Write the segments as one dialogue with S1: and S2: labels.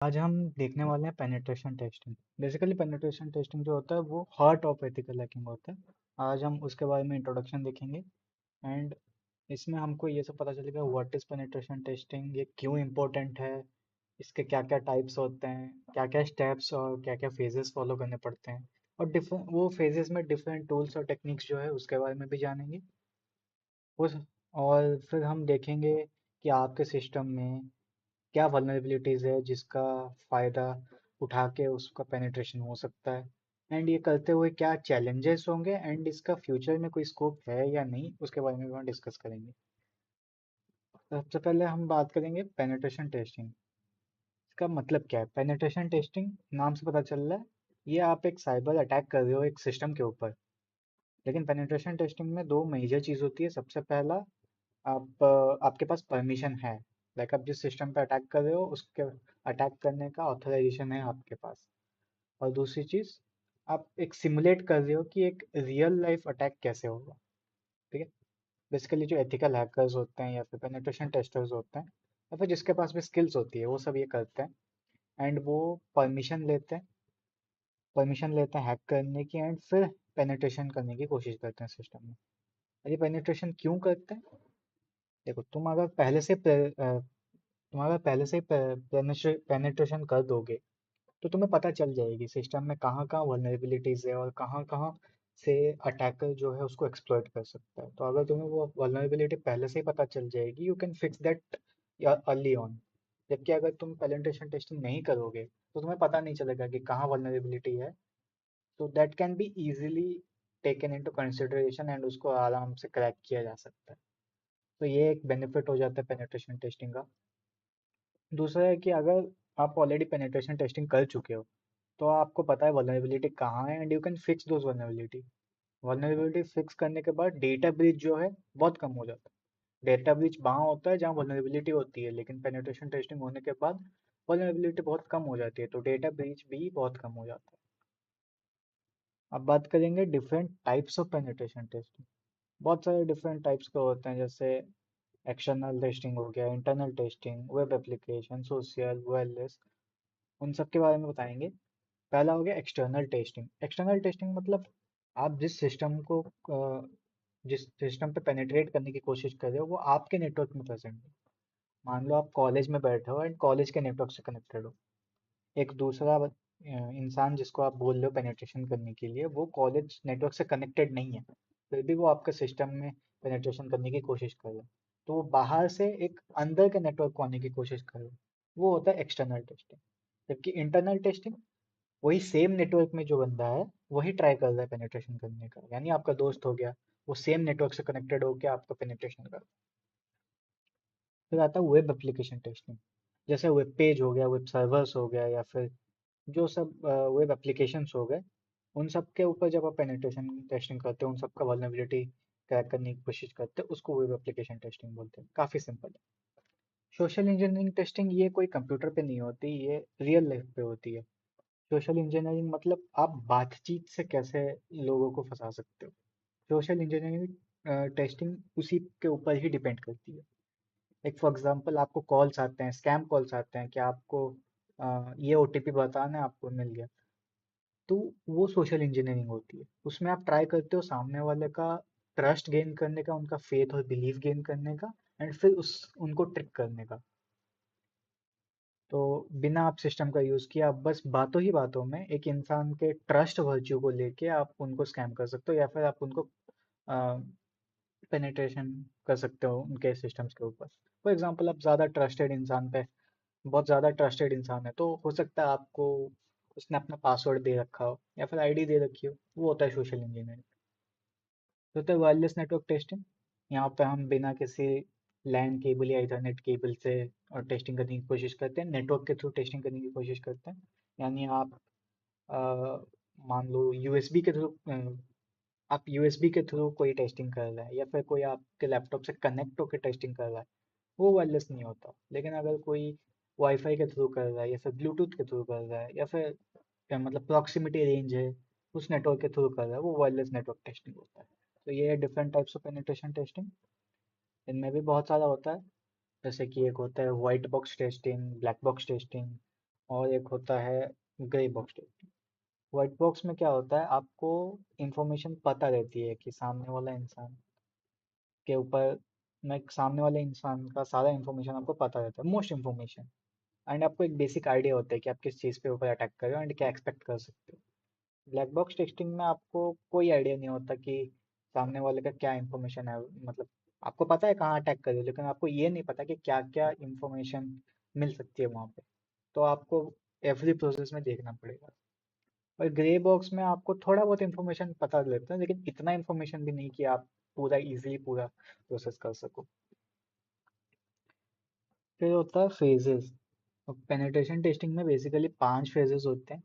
S1: आज हम देखने वाले हैं penetration testing. Basically penetration testing जो होता है वो हार्ट ऑफ एथिकल हैकिंग होता है। आज हम उसके बारे में इंट्रोडक्शन देखेंगे एंड इसमें हमको ये सब पता चलेगा व्हाट इज़ पेनिट्रेशन टेस्टिंग, ये क्यों इम्पोर्टेंट है, इसके क्या क्या टाइप्स होते हैं, क्या क्या स्टेप्स और क्या क्या फेजेस फॉलो करने पड़ते हैं, और डिफरेंट वो फेजेस में डिफरेंट टूल्स और टेक्निक्स जो है उसके बारे में भी जानेंगे। उस और फिर हम देखेंगे कि आपके सिस्टम में क्या वल्नरेबिलिटीज़ है जिसका फ़ायदा उठा के उसका पेनिट्रेशन हो सकता है, एंड ये करते हुए क्या चैलेंजेस होंगे एंड इसका फ्यूचर में कोई स्कोप है या नहीं उसके बारे में भी हम डिस्कस करेंगे। सबसे पहले हम बात करेंगे पेनिट्रेशन टेस्टिंग। इसका मतलब क्या है? पेनिट्रेशन टेस्टिंग नाम से पता चल रहा है ये आप एक साइबर अटैक कर रहे हो एक सिस्टम के ऊपर। लेकिन पेनिट्रेशन टेस्टिंग में दो मेजर चीज़ होती है। सबसे पहला, आपके पास परमिशन है, लाइक आप जिस सिस्टम पे अटैक कर रहे हो उसके अटैक करने का ऑथराइजेशन है आपके पास। और दूसरी चीज़, आप एक सिमुलेट कर रहे हो कि एक रियल लाइफ अटैक कैसे होगा। ठीक है। बेसिकली जो एथिकल हैकर्स होते हैं या फिर पेनिट्रेशन टेस्टर्स होते हैं या फिर जिसके पास भी स्किल्स होती है वो सब ये करते हैं एंड वो परमिशन लेते हैं परमिशन लेते हैं हैक करने की एंड फिर पेनिट्रेशन करने की कोशिश करते हैं सिस्टम में। और ये पेनिट्रेशन क्यों करते हैं? देखो, तुम अगर पहले से पेनिट्रेशन कर दोगे तो तुम्हें पता चल जाएगी सिस्टम में कहाँ कहाँ वल्नरेबिलिटीज है और कहाँ कहाँ से अटैकर जो है उसको एक्सप्लॉइट कर सकता है। तो अगर तुम्हें वो वल्नरेबिलिटी पहले से ही पता चल जाएगी, you can fix that early on. जबकि अगर तुम पेनिट्रेशन टेस्टिंग नहीं करोगे तो तुम्हें पता नहीं चलेगा कि कहाँ वल्नरेबिलिटी है। तो that can be easily taken into consideration and उसको आराम से क्रैक किया जा सकता है। तो ये एक बेनिफिट हो जाता है पेनिट्रेशन टेस्टिंग का। दूसरा है कि अगर आप ऑलरेडी पेनिट्रेशन टेस्टिंग कर चुके हो तो आपको पता है वल्नरेबिलिटी कहाँ है and you can fix those vulnerability. Vulnerability fix करने के बाद डेटा ब्रीच जो है बहुत कम हो जाता है। डेटा ब्रीच वहाँ होता है जहाँ वल्नरेबिलिटी होती है, लेकिन पेनिट्रेशन टेस्टिंग होने के बाद वल्नरेबिलिटी बहुत कम हो जाती है, तो डेटा ब्रीच भी बहुत कम हो जाता है। अब बात करेंगे different types of penetration testing. बहुत सारे डिफरेंट टाइप्स के होते हैं, जैसे एक्सटर्नल टेस्टिंग हो गया, internal testing, web application, social, wireless, उन सब के बारे में बताएंगे। पहला हो गया एक्सटर्नल टेस्टिंग। एक्सटर्नल टेस्टिंग मतलब आप जिस सिस्टम पे पेनिट्रेट करने की कोशिश कर रहे हो वो आपके नेटवर्क में प्रेजेंट है। मान लो आप कॉलेज में बैठे हो एंड कॉलेज के नेटवर्क से कनेक्टेड हो। एक दूसरा इंसान जिसको आप बोल रहे हो पेनिट्रेशन करने के लिए वो कॉलेज नेटवर्क से कनेक्टेड नहीं है, फिर भी वो आपके सिस्टम में पेनिट्रेशन करने की कोशिश कर रहा है। तो वो बाहर से एक अंदर के नेटवर्क को आने की कोशिश कर रहा है। वो होता है एक्सटर्नल टेस्टिंग। जबकि इंटरनल टेस्टिंग, वही सेम नेटवर्क में जो बंदा है वही ट्राई कर रहा है पेनिट्रेशन करने का, यानी आपका दोस्त हो गया, वो सेम नेटवर्क से कनेक्टेड होकर आपका पेनिट्रेशन कर। फिर आता है वेब एप्लीकेशन टेस्टिंग। जैसे वेब पेज हो गया, वेब सर्वर्स हो गया, या फिर जो सब वेब एप्लीकेशंस हो गए, उन सब के ऊपर जब आप पेनिट्रेशन टेस्टिंग करते हो, उन सब का वल्नरेबिलिटी क्रैक करने की कोशिश करते हैं, उसको वेब एप्लीकेशन टेस्टिंग बोलते हैं। काफ़ी सिंपल है। सोशल इंजीनियरिंग टेस्टिंग ये कोई कंप्यूटर पे नहीं होती, ये रियल लाइफ पे होती है। सोशल इंजीनियरिंग मतलब आप बातचीत से कैसे लोगों को फंसा सकते हो। सोशल इंजीनियरिंग टेस्टिंग उसी के ऊपर ही डिपेंड करती है। एक फॉर एग्जांपल, आपको कॉल्स आते हैं, स्कैम कॉल्स आते हैं कि आपको ये ओटीपी बताना है, आपको मिल गया। तो वो सोशल इंजीनियरिंग होती है। उसमें आप ट्राई करते हो सामने वाले का ट्रस्ट गेन करने का, उनका फेथ और बिलीफ गेन करने का, एंड फिर उस उनको ट्रिक करने का। तो बिना आप सिस्टम का यूज़ किए आप बस बातों ही बातों में एक इंसान के ट्रस्ट वर्च्यू को लेके आप उनको स्कैम कर सकते हो, या फिर आप उनको पेनिट्रेशन कर सकते हो उनके सिस्टम्स के ऊपर। फॉर एग्जांपल, आप ज़्यादा ट्रस्टेड इंसान पे बहुत ज़्यादा ट्रस्टेड इंसान है, तो हो सकता है आपको उसने अपना पासवर्ड दे रखा हो या फिर आईडी दे रखी हो। वो होता है सोशल इंजीनियरिंग। तो होता है वायरलेस नेटवर्क टेस्टिंग। यहाँ पे हम बिना किसी लैन केबल या इथरनेट केबल से और टेस्टिंग करने की कोशिश करते हैं, नेटवर्क के थ्रू टेस्टिंग करने की कोशिश करते हैं। यानी आप अ, मान लो आप यूएसबी के थ्रू कोई टेस्टिंग कर रहे हैं, या फिर कोई आपके लैपटॉप से कनेक्ट होकर टेस्टिंग कर रहा है, वो वायरलेस नहीं होता। लेकिन अगर कोई वाईफाई के थ्रू कर रहा है या फिर ब्लूटूथ के थ्रू कर रहा है, या फिर मतलब प्रॉक्सिमिटी रेंज है उस नेटवर्क के थ्रू कर रहा है, वो वायरलेस नेटवर्क टेस्टिंग होता है। तो ये है different types of penetration testing. इनमें भी बहुत सारा होता है, जैसे कि एक होता है white box testing, black box testing, और एक होता है grey box testing. White box में क्या होता है, आपको इंफॉर्मेशन पता रहती है कि सामने वाला इंसान के ऊपर में, सामने वाले इंसान का सारा इंफॉर्मेशन आपको पता रहता है, मोस्ट इंफॉर्मेशन। एंड आपको एक बेसिक आइडिया होता है कि आप किस चीज़ पे ऊपर अटैक कर रहे हो एंड क्या एक्सपेक्ट कर सकते हो। ब्लैक बॉक्स टेस्टिंग में आपको कोई आइडिया नहीं होता कि सामने वाले का क्या इंफॉर्मेशन है, मतलब आपको पता है कहाँ अटैक कर रहे हो, लेकिन आपको ये नहीं पता कि क्या क्या इंफॉर्मेशन मिल सकती है वहाँ पे। तो आपको एवरी प्रोसेस में देखना पड़ेगा। और ग्रे बॉक्स में आपको थोड़ा बहुत इंफॉर्मेशन पता रहता है, लेकिन इतना इंफॉर्मेशन भी नहीं कि आप पूरा इजीली पूरा प्रोसेस कर सको। फिर होता है फेजेस। पेनिट्रेशन टेस्टिंग में बेसिकली 5 फेजेस होते हैं।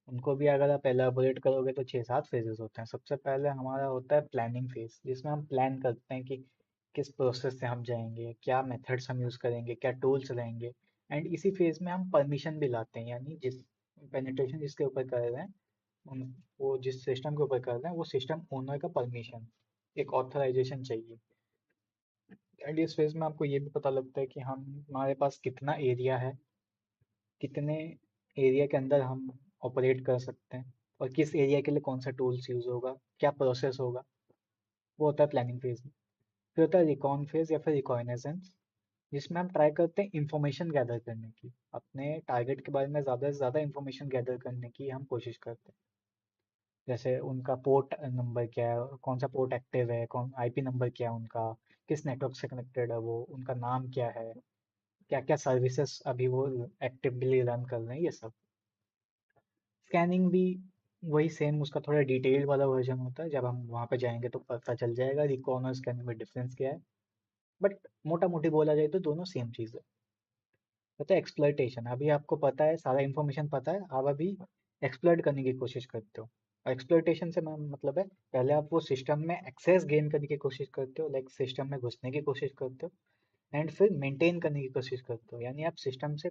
S1: उनको भी अगर आप एलाबोरेट करोगे तो 6-7 फेजेस होते हैं। सबसे पहले हमारा होता है प्लानिंग फेज, जिसमें हम प्लान करते हैं कि किस प्रोसेस से हम जाएंगे, क्या मेथड्स हम यूज़ करेंगे, क्या टूल्स रहेंगे। एंड इसी फेज में हम परमिशन भी लाते हैं, यानी जिस पेनिट्रेशन जिसके ऊपर कर रहे हैं, वो जिस सिस्टम के ऊपर कर रहे हैं वो सिस्टम ओनर का परमिशन, एक ऑथराइजेशन चाहिए। एंड इस फेज में आपको ये भी पता लगता है कि हम हमारे पास कितना एरिया है, कितने एरिया के अंदर हम ऑपरेट कर सकते हैं, और किस एरिया के लिए कौन सा टूल्स यूज़ होगा, क्या प्रोसेस होगा। वो होता है प्लानिंग फेज में। फिर होता है रिकॉन फेज या फिर रिकॉग्निजेंस, जिसमें हम ट्राई करते हैं इंफॉर्मेशन गैदर करने की, अपने टारगेट के बारे में ज़्यादा से ज़्यादा इंफॉर्मेशन गैदर करने की हम कोशिश करते हैं। जैसे उनका पोर्ट नंबर क्या है, कौन सा पोर्ट एक्टिव है, कौन आईपी नंबर क्या है उनका, किस नेटवर्क से कनेक्टेड है वो, उनका नाम क्या है, क्या क्या सर्विसेज अभी वो एक्टिवली रन कर रहे हैं, ये सब। स्कैनिंग भी वही सेम, उसका थोड़ा डिटेल्ड वाला वर्जन होता है। जब हम वहाँ पे जाएंगे तो पता चल जाएगा रिकॉन और स्कैनिंग में डिफरेंस क्या है। बट मोटा मोटी बोला जाए तो दोनों सेम चीज़ है। पता है एक्सप्लॉइटेशन, अभी आपको पता है, सारा इन्फॉर्मेशन पता है, आप अभी एक्सप्लॉइट करने की कोशिश करते हो। और एक्सप्लॉइटेशन से मतलब है, पहले आप वो सिस्टम में एक्सेस गेन करने की कोशिश करते हो, लाइक सिस्टम में घुसने की कोशिश करते हो। एंड फिर मेंटेन करने की कोशिश करते हो, यानी आप सिस्टम से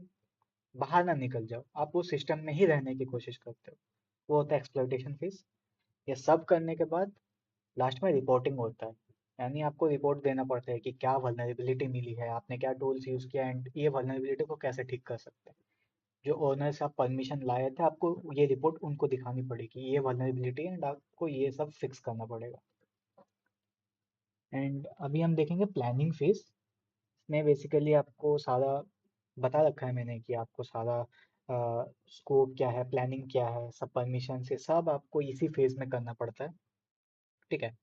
S1: बाहर ना निकल जाओ, आप वो सिस्टम में ही रहने की कोशिश करते हो। वो होता है एक्सप्लॉइटेशन फेज। ये सब करने के बाद लास्ट में रिपोर्टिंग होता है, यानी आपको रिपोर्ट देना पड़ता है कि क्या वल्नरेबिलिटी मिली है, आपने क्या टूल्स यूज़ किया, एंड ये वल्नरेबिलिटी को कैसे ठीक कर सकते हैं। जो ओनर से आप परमिशन लाए थे, आपको ये रिपोर्ट उनको दिखानी पड़ेगी, ये वल्नरेबिलिटी है एंड आपको ये सब फिक्स करना पड़ेगा। एंड अभी हम देखेंगे प्लानिंग फेज में, बेसिकली आपको सारा बता रखा है मैंने कि आपको सारा स्कोप क्या है, प्लानिंग क्या है, सब परमिशन से सब आपको इसी फेज में करना पड़ता है। ठीक है।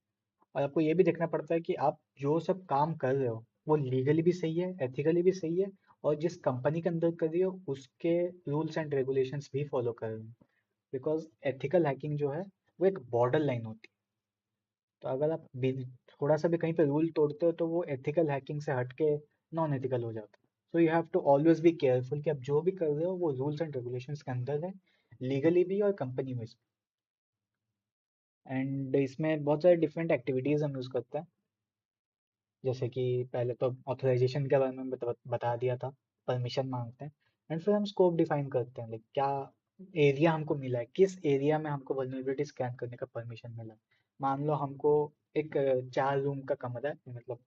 S1: और आपको ये भी देखना पड़ता है कि आप जो सब काम कर रहे हो वो लीगली भी सही है, एथिकली भी सही है, और जिस कंपनी के अंदर कर रही हो उसके रूल्स एंड रेगुलेशंस भी फॉलो कर रहे हो। बिकॉज एथिकल हैकिंग जो है वो एक बॉर्डर लाइन होती है। तो अगर आप थोड़ा सा भी कहीं पे रूल तोड़ते हो तो वो एथिकल हैकिंग से हट के नॉन एथिकल हो जाता है। So you have to always be careful कि आप जो भी कर रहे हो वो रूल्स एंड रेगुलेशंस के अंदर है, लीगली भी और कंपनी में भी। एंड इसमें बहुत सारे डिफरेंट एक्टिविटीज़ हम यूज़ करते हैं। जैसे कि पहले तो ऑथराइजेशन के बारे में बता दिया था, परमिशन मांगते हैं। एंड फिर हम स्कोप डिफाइन करते हैं, लाइक क्या एरिया हमको मिला है, किस एरिया में हमको वल्नरेबिलिटी स्कैन करने का परमिशन मिला है। मान लो हमको एक 4 रूम का कमरा है, मतलब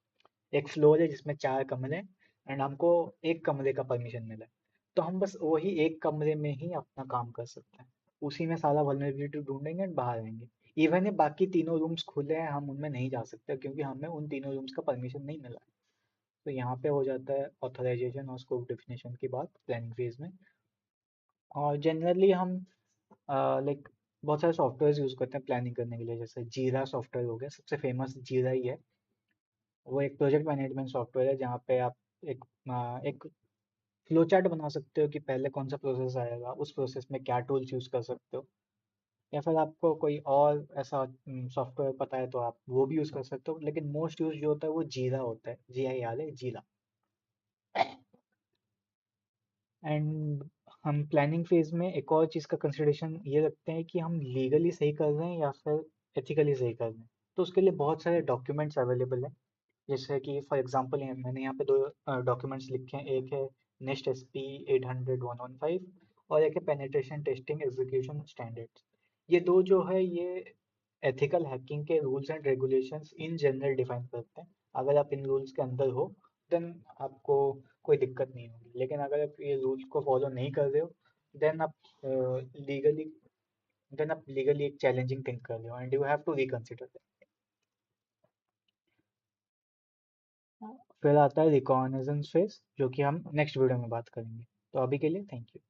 S1: एक फ्लोर है जिसमें 4 कमरे हैं, एंड हमको एक कमरे का परमिशन मिला है। तो हम बस वही एक कमरे में ही अपना काम कर सकते हैं, उसी में सारा वल्नरेबिलिटी ढूंढेंगे एंड बाहर आएंगे। इवन ये बाकी तीनों रूम्स खुले हैं, हम उनमें नहीं जा सकते क्योंकि हमें उन तीनों रूम्स का परमिशन नहीं मिला है। तो यहाँ पे हो जाता है ऑथराइजेशन और स्कोप डेफिनेशन की बात प्लानिंग फेज में। और जनरली हम लाइक बहुत सारे सॉफ्टवेयर यूज़ करते हैं प्लानिंग करने के लिए। जैसे जीरा सॉफ्टवेयर हो गया, सबसे फेमस जीरा ही है। वो एक प्रोजेक्ट मैनेजमेंट सॉफ्टवेयर है जहाँ पे आप एक एक फ्लो चार्ट बना सकते हो कि पहले कौन सा प्रोसेस आएगा, उस प्रोसेस में क्या टूल्स यूज़ कर सकते हो। या फिर आपको कोई और ऐसा सॉफ्टवेयर पता है तो आप वो भी यूज़ कर सकते हो, लेकिन मोस्ट यूज जो होता है वो जीरा होता है, GIRA, जीरा। एंड हम प्लानिंग फेज में एक और चीज़ का कंसिडरेशन ये रखते हैं कि हम लीगली सही कर रहे हैं या फिर एथिकली सही कर रहे हैं। तो उसके लिए बहुत सारे डॉक्यूमेंट्स अवेलेबल हैं। जैसे कि फॉर एग्जांपल मैंने यहाँ पे 2 डॉक्यूमेंट्स लिखे हैं। एक है नेस्ट SP 800-115, और एक है पेनिट्रेशन टेस्टिंग एग्जीक्यूशन स्टैंडर्ड्स। ये दो जो है ये एथिकल हैकिंग के rules and regulations in general define करते हैं। अगर आप इन रूल्स के अंदर हो देन आपको कोई दिक्कत नहीं होगी। लेकिन अगर आप ये रूल को फॉलो नहीं कर रहे हो, देन आप लीगली देन आप लीगली एक चैलेंजिंग थिंग कर रहे हो and you have to reconsider. फिर आता है रिकॉग्निजेंस फेज, जो कि हम नेक्स्ट वीडियो में बात करेंगे। तो अभी के लिए थैंक यू।